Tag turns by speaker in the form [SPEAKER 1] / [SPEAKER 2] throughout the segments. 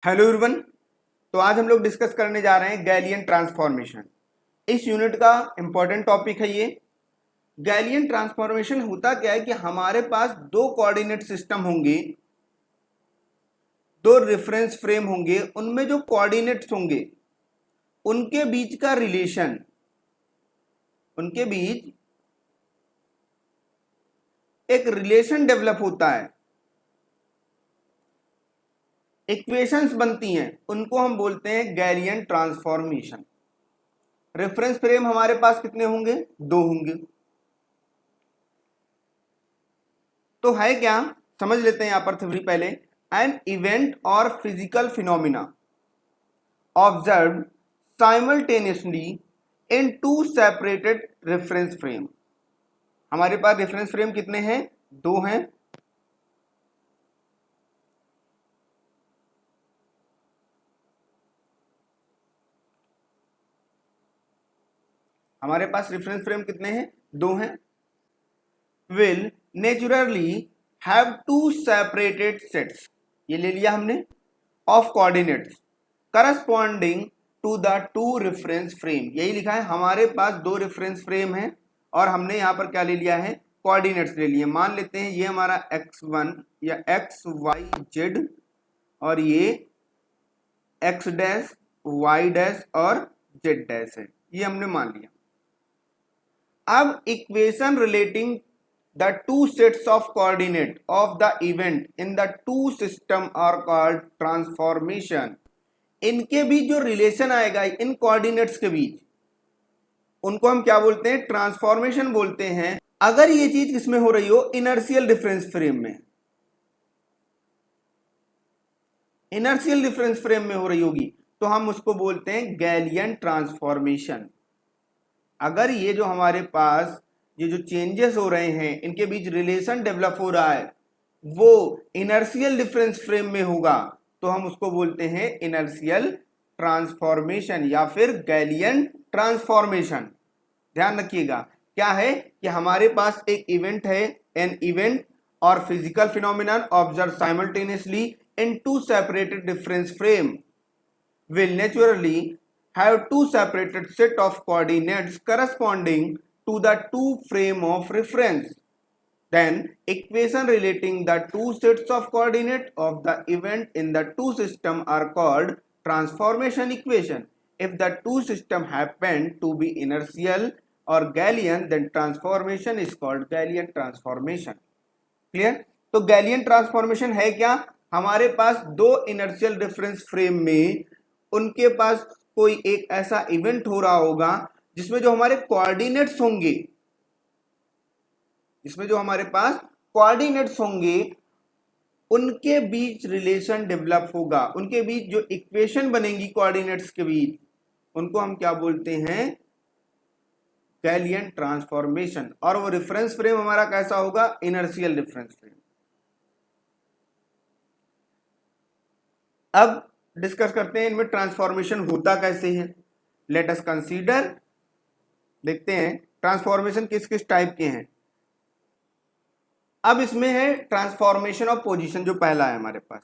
[SPEAKER 1] Hello everyone. तो आज हम लोग डिस्कस करने जा रहे हैं गैलियन ट्रांसफॉर्मेशन। इस यूनिट का इंपॉर्टेंट टॉपिक है ये। गैलियन ट्रांसफॉर्मेशन होता क्या है कि हमारे पास दो कोऑर्डिनेट सिस्टम होंगे, दो रेफरेंस फ्रेम होंगे, उनमें जो कोऑर्डिनेट्स होंगे उनके बीच का रिलेशन, उनके बीच एक रिलेशन डेवलप होता है, इक्वेशंस बनती हैं, उनको हम बोलते हैं गैलियन ट्रांसफॉर्मेशन। रेफरेंस फ्रेम हमारे पास कितने होंगे? दो होंगे। तो है क्या, समझ लेते हैं यहां पर थ्योरी पहले। एन इवेंट और physical phenomena observe simultaneously in to separated reference frame. हमारे पास रेफरेंस फ्रेम कितने हैं? दो हैं। हमारे पास रेफरेंस फ्रेम कितने हैं? दो हैं। Will naturally have two separated sets, ये ले लिया हमने, of coordinates corresponding to the two reference frame. यही लिखा है, हमारे पास दो रेफरेंस फ्रेम है और हमने यहां पर क्या ले लिया है? कोऑर्डिनेट्स ले लिए। मान लेते हैं ये हमारा x1 या एक्स वाई जेड और ये x डैश y डैश और z डैश है, ये हमने मान लिया। अब equation relating the two sets of coordinate of the event in the two system are called transformation। इनके बीच जो रिलेशन आएगा इन कोऑर्डिनेट्स के बीच, उनको हम क्या बोलते हैं? ट्रांसफॉर्मेशन बोलते हैं। अगर ये चीज किसमें हो रही हो? इनर्शियल डिफरेंस फ्रेम में। इनर्शियल डिफरेंस फ्रेम में हो रही होगी तो हम उसको बोलते हैं गैलियन ट्रांसफॉर्मेशन। अगर ये जो हमारे पास ये जो चेंजेस हो रहे हैं इनके बीच रिलेशन डेवलप हो रहा है वो इनर्शियल डिफरेंस फ्रेम में होगा तो हम उसको बोलते हैं इनर्शियल ट्रांसफॉर्मेशन या फिर गैलियन ट्रांसफॉर्मेशन। ध्यान रखिएगा क्या है कि हमारे पास एक इवेंट है, एन इवेंट और physical phenomenon observe simultaneously in to separated difference frame will naturally have two separated set of coordinates corresponding to the two frame of reference. Then equation relating the two sets of coordinate of the event in the two system are called transformation equation. If the two system happen to be inertial or Galilean, then transformation is called Galilean transformation. Clear? तो galleon transformation है क्या? हमारे पास दो inertial difference frame में उनके पास कोई एक ऐसा इवेंट हो रहा होगा जिसमें जो हमारे कोऑर्डिनेट्स होंगे, जिसमें जो हमारे पास कोऑर्डिनेट्स होंगे उनके बीच रिलेशन डेवलप होगा, उनके बीच जो इक्वेशन बनेंगी कोऑर्डिनेट्स के बीच उनको हम क्या बोलते हैं? Galleon transformation. और वो रेफरेंस फ्रेम हमारा कैसा होगा? Inertial difference frame. अब डिस्कस करते हैं इनमें ट्रांसफॉर्मेशन होता कैसे है। लेट अस कंसीडर, देखते हैं ट्रांसफॉर्मेशन किस किस टाइप के हैं। अब इसमें है ट्रांसफॉर्मेशन ऑफ पोजीशन, जो पहला है हमारे पास।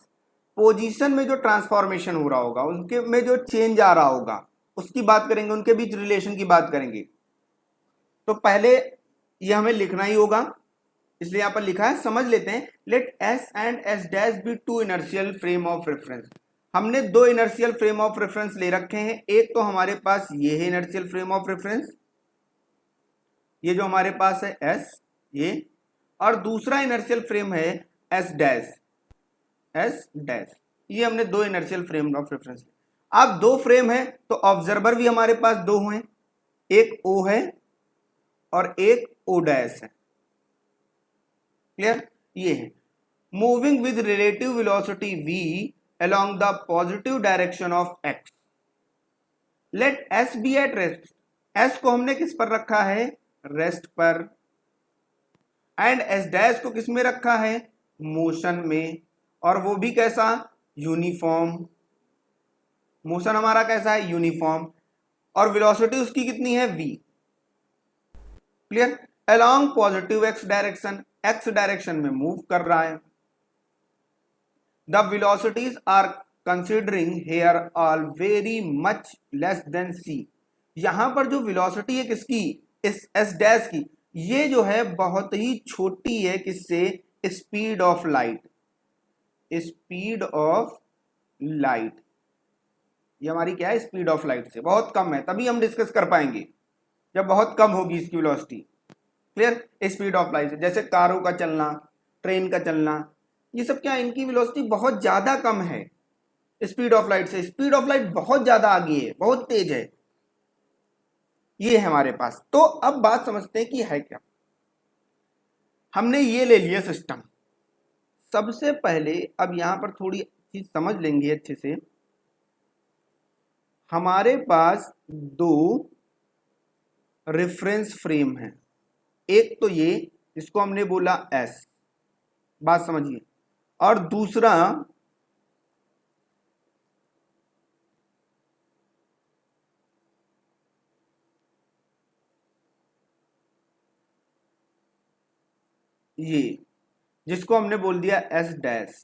[SPEAKER 1] पोजीशन में जो ट्रांसफॉर्मेशन हो रहा होगा उनके में जो चेंज आ रहा होगा उसकी बात करेंगे, उनके बीच रिलेशन की बात करेंगे। तो पहले ये हमें लिखना ही होगा, इसलिए यहां पर लिखा है, समझ लेते हैं। Let S and S dash be two inertial frame of reference. हमने दो इनर्शियल फ्रेम ऑफ रेफरेंस ले रखे हैं। एक तो हमारे पास ये है इनर्शियल फ्रेम ऑफ रेफरेंस, ये जो हमारे पास है एस, ये, और दूसरा इनर्शियल फ्रेम है एस डैश, एस डैश। ये हमने दो इनर्शियल फ्रेम ऑफ रेफरेंस। अब दो फ्रेम है तो ऑब्जर्वर भी हमारे पास दो हैं, एक ओ है और एक ओ डैश है। क्लियर? ये है moving with relative velocity v along the positive direction of x. Let s be at rest. s को हमने किस पर रखा है? रेस्ट पर। एंड s डैश को किस में रखा है? मोशन में। और वो भी कैसा? यूनिफॉर्म। मोशन हमारा कैसा है? यूनिफॉर्म। और वेलोसिटी उसकी कितनी है? v। Clear? along positive x direction, x direction में मूव कर रहा है। The velocities are considering here all very much less than c, यहां पर जो वेलोसिटी है किसकी, इस एस डैश की, ये जो है बहुत ही छोटी है, किससे, speed of light, speed of light, ये हमारी क्या है, स्पीड ऑफ लाइट से बहुत कम है, तभी हम डिस्कस कर पाएंगे जब बहुत कम होगी इसकी velocity. Clear, speed of light से, जैसे कारों का चलना, ट्रेन का चलना, ये सब क्या, इनकी वेलोसिटी बहुत ज्यादा कम है स्पीड ऑफ लाइट से, स्पीड ऑफ लाइट बहुत ज्यादा आगे है, बहुत तेज है, ये है हमारे पास। तो अब बात समझते हैं कि है क्या। हमने ये ले लिया सिस्टम। सबसे पहले अब यहां पर थोड़ी चीज समझ लेंगे अच्छे से। हमारे पास दो रेफरेंस फ्रेम है, एक तो ये जिसको हमने बोला एस, बात समझिए, और दूसरा ये जिसको हमने बोल दिया एस डैश।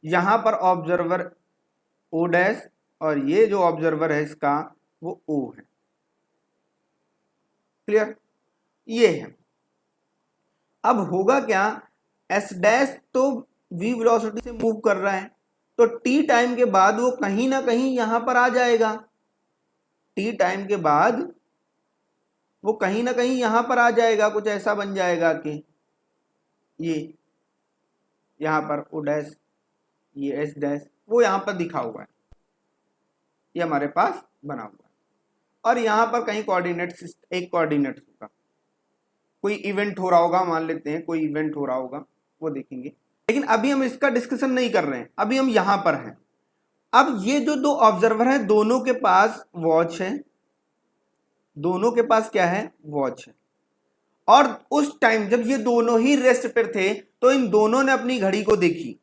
[SPEAKER 1] यहां पर ऑब्जर्वर ओ डैश, और ये जो ऑब्जर्वर है इसका वो ओ है। क्लियर, ये है। अब होगा क्या, एस डैश तो वी वेलोसिटी से मूव कर रहा है, तो टी टाइम के बाद वो कहीं ना कहीं यहां पर आ जाएगा, टी टाइम के बाद वो कहीं ना कहीं यहां पर आ जाएगा, कुछ ऐसा बन जाएगा कि ये यहां पर ओ डैश, ये एस डैश, वो यहां पर दिखा हुआ है, ये हमारे पास बना हुआ है, और यहां पर कहीं कोऑर्डिनेट, एक कोऑर्डिनेट होगा, कोई इवेंट हो रहा होगा, मान लेते हैं कोई इवेंट हो रहा होगा, वो देखेंगे, लेकिन अभी हम इसका डिस्कशन नहीं कर रहे हैं, अभी हम यहां पर हैं। अब ये जो दो ऑब्जर्वर हैं, दोनों के पास वॉच है, दोनों के पास क्या है, वॉच है, और उस टाइम जब ये दोनों ही रेस्ट पर थे तो इन दोनों ने अपनी घड़ी को देखी,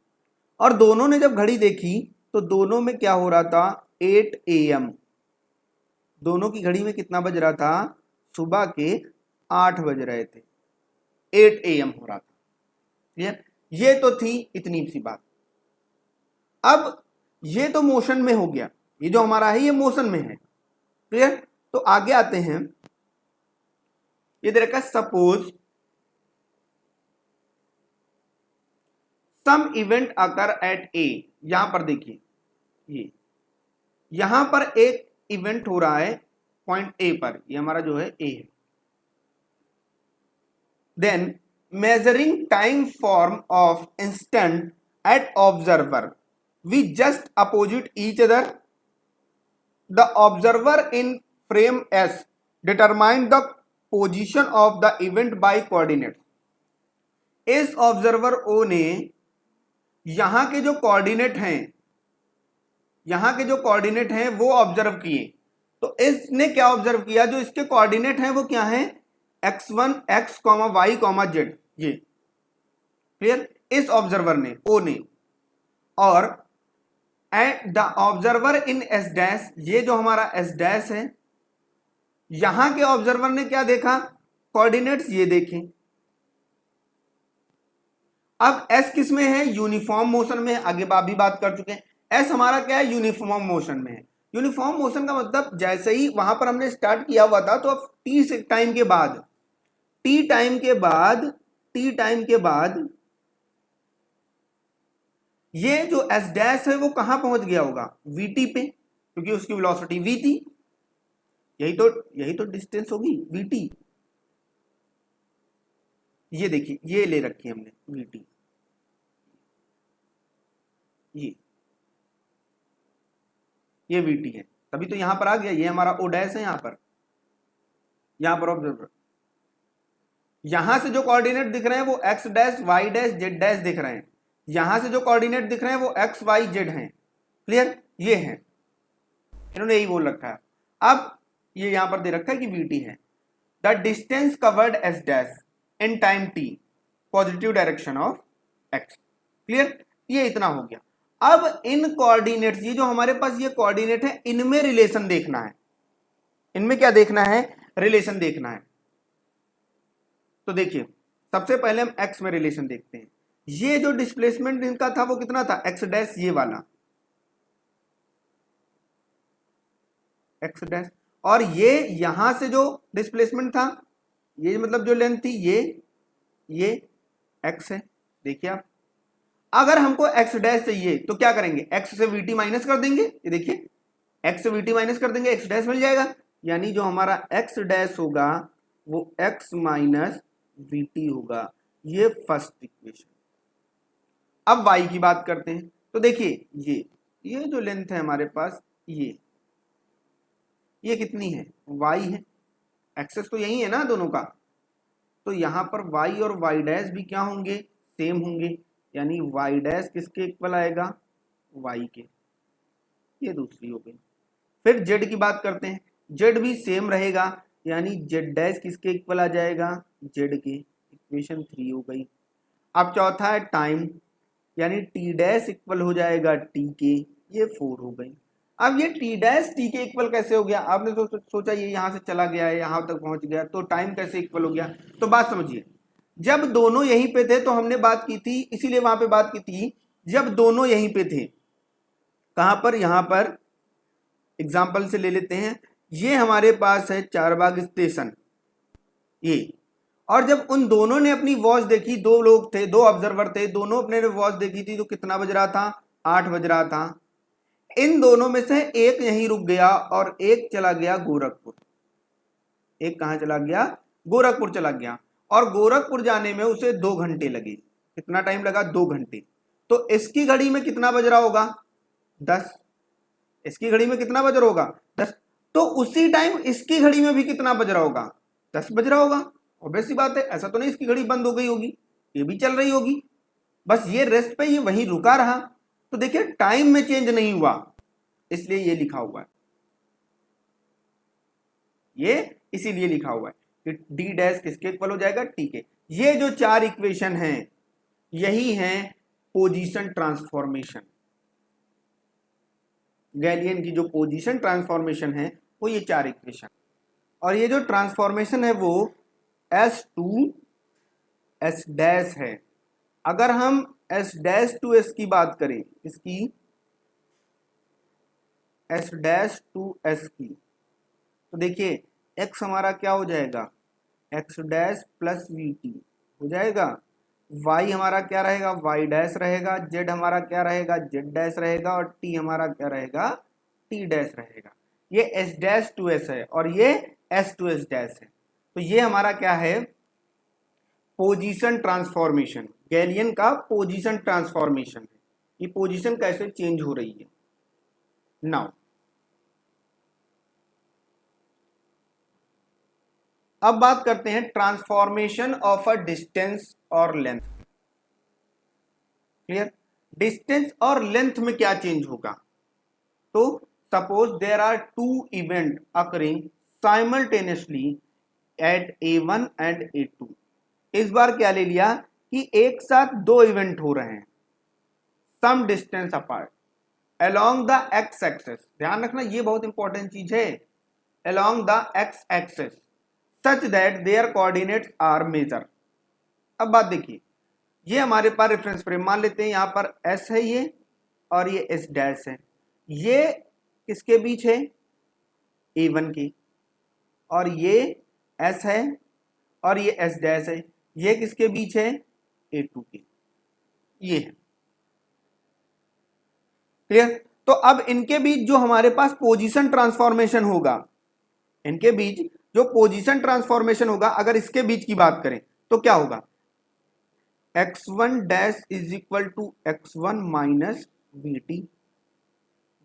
[SPEAKER 1] और दोनों ने जब घड़ी देखी तो दोनों में क्या हो रहा था, 8 AM, दोनों की घड़ी में कितना बज रहा था, सुबह के 8 बज रहे थे, 8 AM हो रहा था। क्लियर, ये तो थी इतनी सी बात। अब ये तो मोशन में हो गया, ये जो हमारा है ये मोशन में है। क्लियर, तो आगे आते हैं, ये दे रखा है suppose some event occur at A, यहां पर देखिए, ये यहां पर एक इवेंट हो रहा है पॉइंट ए पर, ये हमारा जो है ए है। Then measuring time form of instant at observer, we just opposite each other, the observer in frame S determine the position of the event by coordinate. इस ऑब्जर्वर ओ ने यहां के जो कोऑर्डिनेट हैं, यहां के जो कोऑर्डिनेट हैं वो ऑब्जर्व किए, तो इसने क्या ऑब्जर्व किया, जो इसके कोऑर्डिनेट हैं वो क्या हैं, x1 x, y, z, ये। क्लियर, इस ऑब्जर्वर ने, ओ ने, और at the observer in S dash, ये जो हमारा एस डैश है, यहां के ऑब्जर्वर ने क्या देखा, कोऑर्डिनेट्स ये देखें। अब एस किस में है, यूनिफॉर्म मोशन में है, आगे भी बात कर चुके हैं, एस हमारा क्या है, यूनिफॉर्म मोशन में है। यूनिफॉर्म मोशन का मतलब जैसे ही वहां पर हमने स्टार्ट किया हुआ था, तो अब टी टाइम के बाद, टी टाइम के बाद, टी टाइम के बाद ये जो एस डैश है वो कहां पहुंच गया होगा, वीटी पे, क्योंकि उसकी वेलोसिटी वी थी, यही तो डिस्टेंस होगी वीटी। ये देखिए, ये ले रखी है हमने वीटी, ये वीटी है, तभी तो यहां पर आ गया, ये हमारा ओ डैश है, यहां पर ऑब्जर्वर, यहां से जो कोऑर्डिनेट दिख रहे हैं वो X dash, Y dash, Z dash दिख रहे हैं, यहां से जो कोऑर्डिनेट दिख रहे हैं वो एक्स वाई जेड हैं। क्लियर, ये है, इन्होंने यही बोल रखा है। अब ये यहां पर दे रखा है कि वीटी है, the distance covered S dash in time T, positive direction of x. Clear, ये इतना हो गया। अब इन कोऑर्डिनेट्स, ये जो हमारे पास ये कोऑर्डिनेट है, इनमें रिलेशन देखना है, इनमें क्या देखना है, रिलेशन देखना है। तो देखिए, सबसे पहले हम एक्स में रिलेशन देखते हैं। ये जो डिस्प्लेसमेंट इनका था वो कितना था, एक्स डैश, ये वाला, एक्स डैश, और ये यहां से जो डिस्प्लेसमेंट था, ये मतलब जो लेंथ थी, ये एक्स है। देखिए आप, अगर हमको एक्स डैश चाहिए तो क्या करेंगे, एक्स से वीटी माइनस कर देंगे, ये देखिए एक्स से वीटी माइनस कर देंगे, एक्स डैश मिल जाएगा। यानी जो हमारा एक्स डैश होगा वो एक्स माइनस वीटी होगा। ये फर्स्ट इक्वेशन। अब वाई की बात करते हैं, तो देखिए ये जो लेंथ है हमारे पास, ये कितनी है, वाई है। एक्सेस तो यही है ना दोनों का, तो यहां पर वाई और वाई डैश भी क्या होंगे, सेम होंगे। यानी वाई डैश किसके इक्वल आएगा, वाई के। ये दूसरी हो गई। फिर जेड की बात करते हैं, जेड भी सेम रहेगा, यानी जेड डैश किसके इक्वल आ जाएगा, जेड के। इक्वेशन 3 हो गई। अब चौथा है टाइम, यानी टी डैश इक्वल हो जाएगा टी के। ये 4 हो गई। अब ये टी डैश टी के इक्वल कैसे हो गया, आपने तो सोचा ये यहां से चला गया है, यहां तक पहुंच गया, तो टाइम कैसे इक्वल हो गया। तो बात समझिए, जब दोनों यहीं पे थे तो हमने बात की थी, इसीलिए वहां पे बात की थी, जब दोनों यहीं पे थे, कहां पर, यहां पर एग्जाम्पल से ले लेते हैं। ये हमारे पास है चारबाग स्टेशन, ये, और जब उन दोनों ने अपनी वॉच देखी, दो लोग थे, दो ऑब्जर्वर थे, दोनों अपने वॉच देखी थी, तो कितना बज रहा था, 8 बज रहा था। इन दोनों में से एक यहीं रुक गया और एक चला गया गोरखपुर। एक कहां चला गया, गोरखपुर चला गया, और गोरखपुर जाने में उसे 2 घंटे लगे। कितना टाइम लगा, 2 घंटे। तो इसकी घड़ी में कितना बज रहा होगा, 10। इसकी घड़ी में कितना बज रहा होगा, 10। तो उसी टाइम इसकी घड़ी में भी कितना बज रहा होगा, 10 बज रहा होगा। ऑब्वियस सी बात है, ऐसा तो नहीं इसकी घड़ी बंद हो गई होगी, ये भी चल रही होगी, बस ये रेस्ट पे ये वहीं रुका रहा। तो देखिए टाइम में चेंज नहीं हुआ, इसलिए ये लिखा हुआ है, ये इसीलिए लिखा हुआ है कि डी डैश किसके इक्वल हो जाएगा, टी के। ये जो 4 इक्वेशन हैं यही हैं पोजीशन ट्रांसफॉर्मेशन। गैलियन की जो पोजीशन ट्रांसफॉर्मेशन है वो ये 4 इक्वेशन, और ये जो ट्रांसफॉर्मेशन है वो S टू S डैश है। अगर हम S डैश टू S की बात करें, इसकी S डैश टू S की, तो देखिए x हमारा क्या हो जाएगा, x dash plus we T हो जाएगा। y हमारा क्या रहेगा, y डैश रहेगा। z हमारा क्या रहेगा, z डैश रहेगा। और t हमारा क्या रहेगा, t डैश रहेगा। ये s डैश टू s है और ये s टू s डैश है। तो ये हमारा क्या है, पोजीशन ट्रांसफॉर्मेशन, गैलियन का पोजीशन ट्रांसफॉर्मेशन है। ये पोजीशन कैसे चेंज हो रही है। नाउ अब बात करते हैं ट्रांसफॉर्मेशन ऑफ अ डिस्टेंस और लेंथ। क्लियर, डिस्टेंस और लेंथ में क्या चेंज होगा। तो suppose there are 2 event occurring simultaneously at A1 and A2। इस बार क्या ले लिया कि एक साथ 2 इवेंट हो रहे हैं some distance apart along the X axis. ध्यान रखना ये बहुत इंपॉर्टेंट चीज है, along the X axis such that their coordinates are measure. अब बात देखिए, ये हमारे पास रेफरेंस फ्रेम मान लेते हैं, यहां पर S है ये और ये S डैश है। ये किसके बीच है, A1 के, और ये S है और ये S डैश है। ये किसके बीच है, A2 के। ये है क्लियर। तो अब इनके बीच जो हमारे पास पोजीशन ट्रांसफॉर्मेशन होगा, इनके बीच जो पोजीशन ट्रांसफॉर्मेशन होगा, अगर इसके बीच की बात करें तो क्या होगा, x1 dash is equal to x1 minus VT,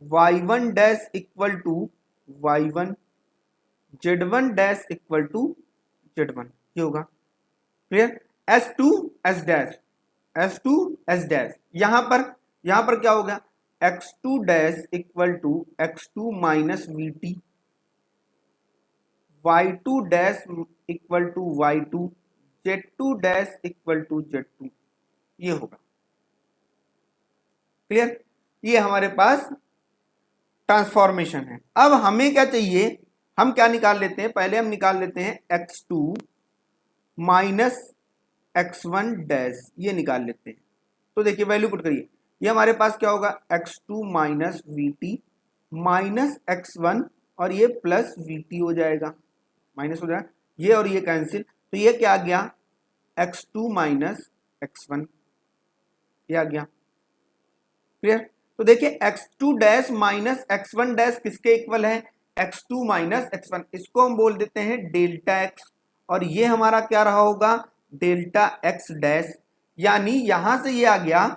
[SPEAKER 1] y1 dash equal to y1, z1 dash equal to z1। ये होगा clear. S2 S dash, S2 S dash, यहां पर क्या होगा, x2 dash equal to x2 minus VT, y2 dash equal to y2, z2 dash equal to z2। ये होगा clear. ये हमारे पास ट्रांसफॉर्मेशन है। अब हमें क्या चाहिए, हम क्या निकाल लेते हैं, पहले हम निकाल लेते हैं x2 माइनस x1 डैश, ये निकाल लेते हैं। तो देखिए वैल्यू पुट करिए, ये हमारे पास क्या होगा, x2 minus VT minus x1, और ये प्लस वीटी हो जाएगा, माइनस हो जाएगा, ये और ये कैंसिल, तो ये क्या आ गया x2 माइनस x1, ये आ गया। क्लियर? तो देखिए x2 dash minus x1 dash किसके इक्वल है, x2 माइनस x1, इसको हम बोल देते हैं डेल्टा x, और ये हमारा क्या रहा होगा डेल्टा x डैश, यानी यहां से ये आ गया,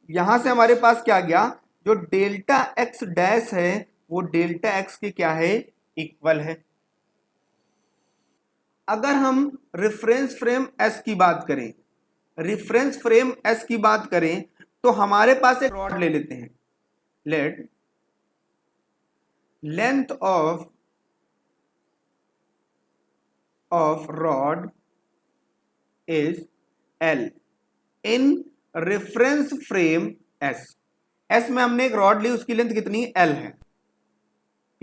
[SPEAKER 1] यहां से हमारे पास क्या आ गया, जो डेल्टा x डैश है वो डेल्टा x के क्या है इक्वल है। अगर हम रेफरेंस फ्रेम S की बात करें, रेफरेंस फ्रेम S की बात करें तो हमारे पास एक रॉड ले लेते हैं, late length of rod is L in reference frame S में हमने एक रॉड ली, उसकी लेंथ कितनी L है।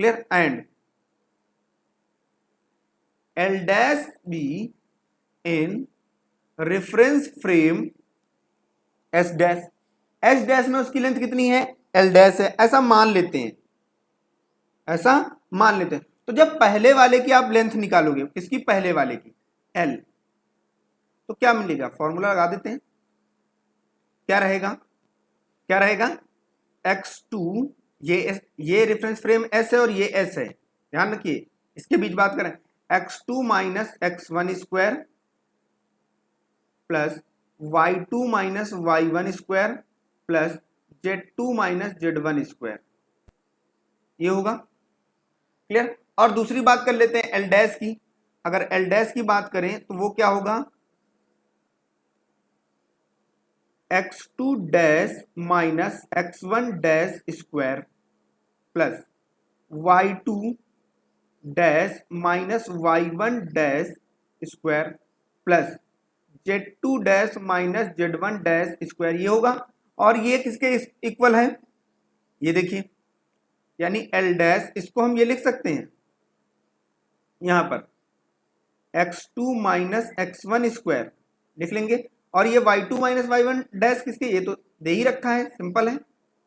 [SPEAKER 1] Clear? And L dash be in reference frame S dash, S dash में उसकी लेंथ कितनी है L डैश है, ऐसा मान लेते हैं, ऐसा मान लेते हैं। तो जब पहले वाले की आप लेंथ निकालोगे, किसकी, पहले वाले की L, तो क्या मिलेगा, फॉर्मूला लगा देते हैं, क्या रहेगा, क्या रहेगा x2, ये रेफरेंस फ्रेम S है और ये S है, ध्यान रखिए, इसके बीच बात करें, x2 minus x1 square plus y2 minus y1 square plus z2 minus z1 square, ये होगा। क्लियर? और दूसरी बात कर लेते हैं L डैश की, अगर L डैश की बात करें तो वो क्या होगा, x2 dash minus x1 dash square plus y2 dash minus y1 dash square plus z2 dash minus z1 dash square, ये होगा। और ये किसके इक्वल है, ये देखिए, यानी L डैश, इसको हम ये लिख सकते हैं यहां पर x2 माइनस x1 स्क्वायर लिख लेंगे, और ये y2 माइनस y1 डैश किसके, ये तो दे ही रखा है, सिंपल है,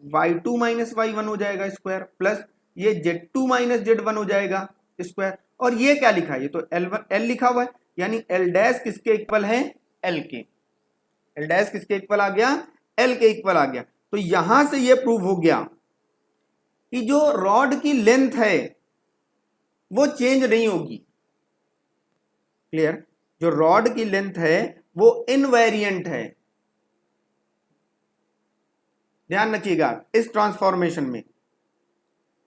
[SPEAKER 1] y2 माइनस y1 हो जाएगा स्क्वायर प्लस ये z2 माइनस z1 हो जाएगा स्क्वायर, और ये क्या लिखा है, ये तो L लिखा हुआ है, यानी L डैश किसके इक्वल है, L के, L डैश किसके इक्वल आ गया, L के इक्वल आ गया। तो यहां से ये प्रूव हो गया कि जो रॉड की लेंथ है वो चेंज नहीं होगी। क्लियर? जो रॉड की लेंथ है वो इनवेरिएंट है, ध्यान रखिएगा, इस ट्रांसफॉर्मेशन में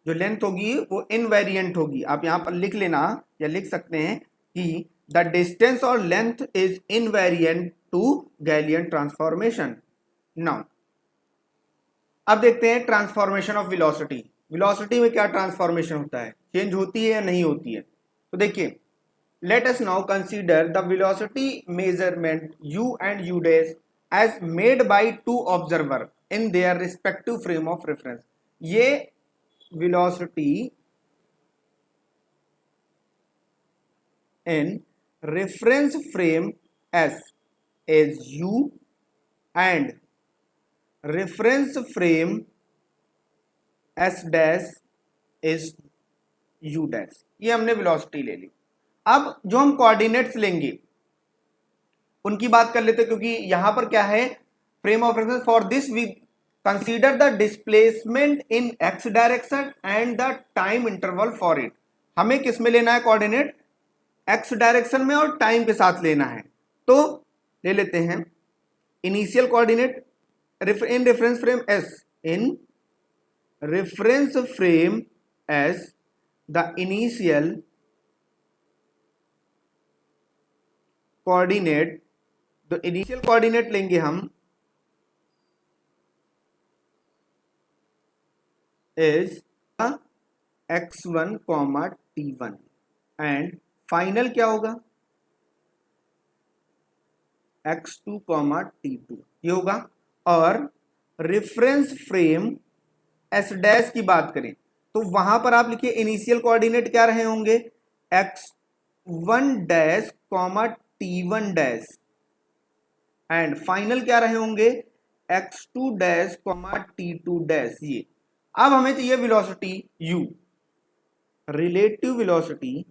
[SPEAKER 1] जो लेंथ होगी वो इनवेरिएंट होगी। आप यहां पर लिख लेना या लिख सकते हैं कि द डिस्टेंस और length is invariant to Galilean transformation. Now अब देखते हैं ट्रांसफॉर्मेशन ऑफ वेलोसिटी। वेलोसिटी में क्या ट्रांसफॉर्मेशन होता है, चेंज होती है या नहीं होती है। तो देखिए, let us now consider the velocity measurement u and u dash as made by two observer in their respective frame of reference। ये velocity in reference frame S is u and reference frame S dash is u dash, ये हमने velocity ले ली। अब जो हम coordinates लेंगे उनकी बात कर लेते हैं, क्योंकि यहां पर क्या है, frame of reference, for this we consider the displacement in X direction and the time interval for it. हमें किस में लेना है कोऑर्डिनेट, एक्स डायरेक्शन में और टाइम के साथ लेना है। तो ले लेते हैं initial coordinate in reference frame S, in reference frame S the initial coordinate, तो इनिशियल कोऑर्डिनेट लेंगे हम is x1, t1 and final क्या होगा x2, t2, ये होगा। और रेफरेंस फ्रेम s डैश की बात करें तो वहां पर आप लिखिए इनिशियल कोऑर्डिनेट क्या रहे होंगे, x1 dash, t1 dash and final क्या रहे होंगे x2 डैश, t2 डैश। ये अब हमें चाहिए velocity u, relative velocity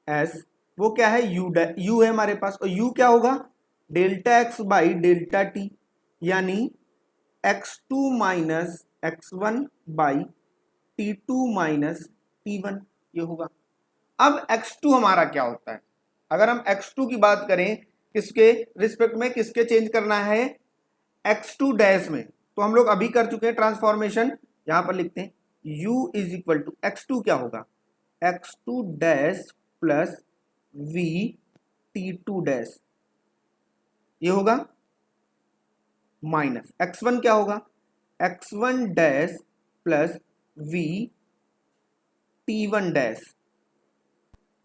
[SPEAKER 1] S, वो क्या है, यू है हमारे पास, और यू क्या होगा, delta x by delta T, यानी x2 minus x1 by t2 minus t1, ये होगा। अब x2 हमारा क्या होता है, अगर हम x2 की बात करें, किसके रिस्पेक्ट में, किसके चेंज करना है, x2 डैश में, तो हम लोग अभी कर चुके हैं ट्रांसफॉर्मेशन, यहां पर लिखते हैं u is equal to x2 क्या होगा, x2 dash plus v t2 dash, ये होगा, माइनस x1 क्या होगा, x1 dash plus v t1 dash,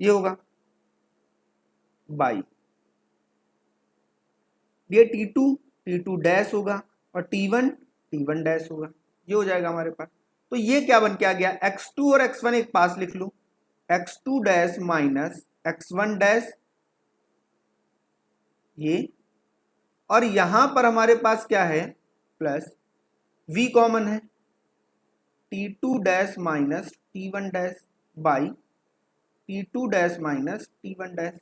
[SPEAKER 1] ये होगा, बाई ये t2 डैश होगा और t1 डैश होगा, ये हो जाएगा हमारे पास। तो ये क्या बन के आ गया, x2 और x1 एक पास लिख लूं, x2 dash minus x1 dash, ये, और यहां पर हमारे पास क्या है, प्लस v कॉमन है, t2 dash minus t1 dash by t2 dash minus t1 dash,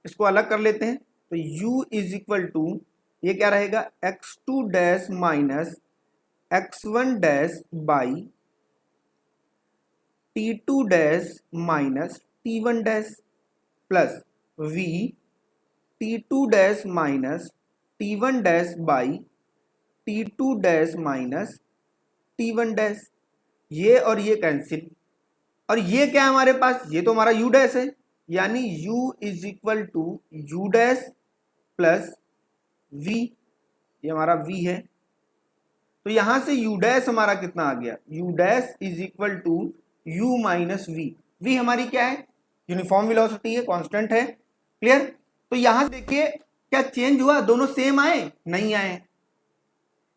[SPEAKER 1] इसको अलग कर लेते हैं, तो u इज इक्वल टू, ये क्या रहेगा, x2 dash minus x1 dash by t2 dash minus t1 dash plus v t2 dash minus t1 dash by t2 dash minus t1 dash, ये और ये कैंसिल, और ये क्या है हमारे पास, ये तो हमारा u डैश है, यानी u is equal to u dash plus v, ये हमारा v है, तो यहां से u डैश हमारा कितना आ गया, u dash is equal to u minus v, v हमारी क्या है, यूनिफॉर्म वेलोसिटी है, कांस्टेंट है, क्लियर। तो यहां देखिए क्या चेंज हुआ, दोनों सेम आए, नहीं आए,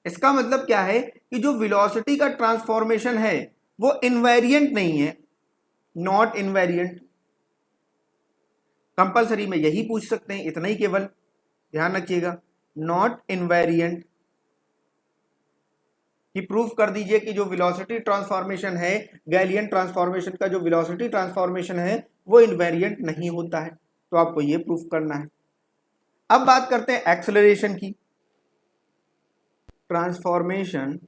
[SPEAKER 1] इसका मतलब क्या है कि जो वेलोसिटी का ट्रांसफॉर्मेशन है वो इनवेरिएंट नहीं है, नॉट इनवेरिएंट। कंपलसरी में यही पूछ सकते हैं, इतना ही केवल ध्यान रखिएगा, नॉट इनवेरिएंट, कि प्रूफ कर दीजिए कि जो वेलोसिटी ट्रांसफॉर्मेशन है, गैलियन ट्रांसफॉर्मेशन का जो वेलोसिटी ट्रांसफॉर्मेशन है वो इनवेरिएंट नहीं होता है, तो आपको ये प्रूफ करना है। अब बात करते हैं एक्सेलरेशन की, transformation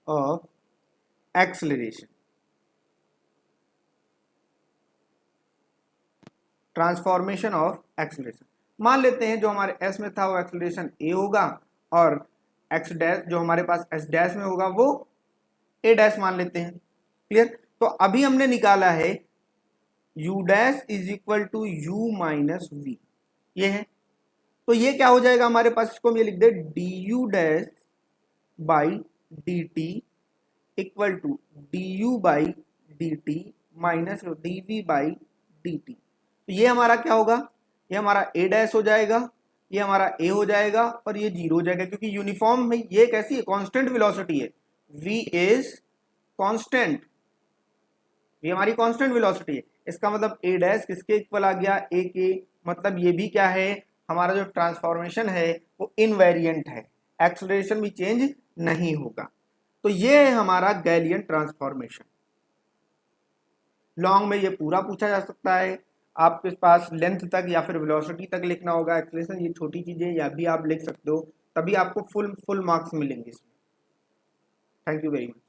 [SPEAKER 1] of acceleration, transformation of acceleration, मान लेते हैं जो हमारे s में था वो एक्सेलरेशन a होगा, और x डैश जो हमारे पास s डैश में होगा वो a डैश मान लेते हैं, क्लियर। तो अभी हमने निकाला है u dash is equal to u minus v, ये है, तो ये क्या हो जाएगा हमारे पास, इसको हम ये लिख दे du dash by dt equal to du by dt minus dv by dt, तो ये हमारा क्या होगा, ये हमारा a डैश हो जाएगा, ये हमारा a हो जाएगा और ये 0 हो जाएगा, क्योंकि यूनिफॉर्म में ये कैसी है, कांस्टेंट वेलोसिटी है, v इज कांस्टेंट, ये हमारी कांस्टेंट वेलोसिटी है, इसका मतलब a डैश किसके इक्वल आ गया, a के, मतलब ये भी क्या है, हमारा जो ट्रांसफॉर्मेशन है वो इनवेरिएंट है, एक्सेलरेशन भी चेंज नहीं होगा। तो ये है हमारा गैलियन ट्रांसफॉर्मेशन। लॉन्ग में ये पूरा पूछा जा सकता है, आपके पास लेंथ तक या फिर वेलोसिटी तक लिखना होगा, एक्सेलरेशन ये छोटी चीजें या भी आप लिख सकते हो, तभी आपको फुल मार्क्स मिलेंगे इसमें। Thank you very much.